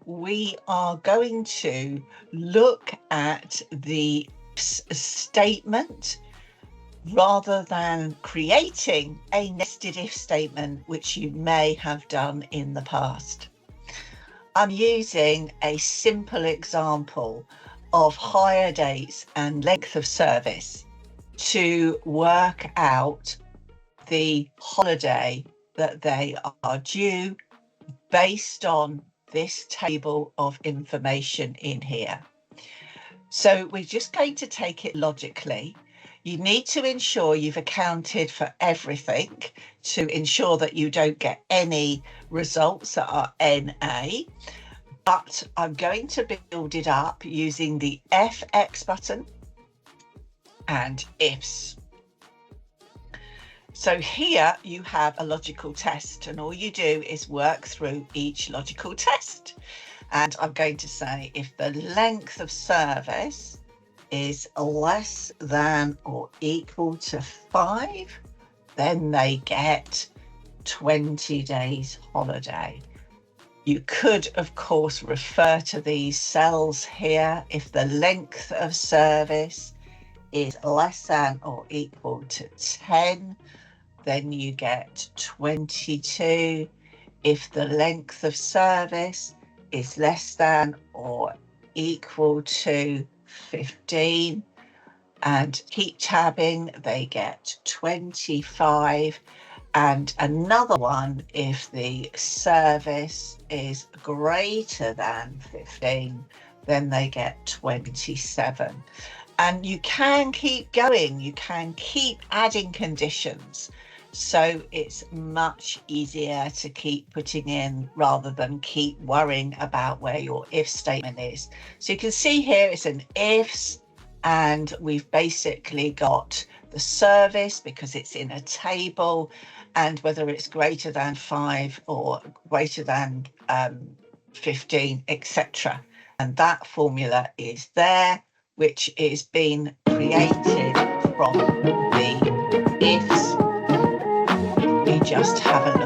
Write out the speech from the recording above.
we are going to look at the statement rather than creating a nested if statement, which you may have done in the past. I'm using a simple example of hire dates and length of service to work out the holiday that they are due based on this table of information in here. So we're just going to take it logically. You need to ensure you've accounted for everything to ensure that you don't get any results that are NA. But I'm going to build it up using the FX button and ifs. So here you have a logical test, and all you do is work through each logical test. And I'm going to say if the length of service is less than or equal to 5, then they get 20 days holiday. You could, of course, refer to these cells here. If the length of service is less than or equal to 10, then you get 22. If the length of service is less than or equal to 15, and keep tabbing, they get 25. And another one, if the service is greater than 15, then they get 27. And you can keep going, you can keep adding conditions. So it's much easier to keep putting in rather than keep worrying about where your if statement is. So you can see here it's an ifs, and we've basically got the service because it's in a table, and whether it's greater than 5 or greater than 15, etc. And that formula is there, which is being created from the ifs. We just have a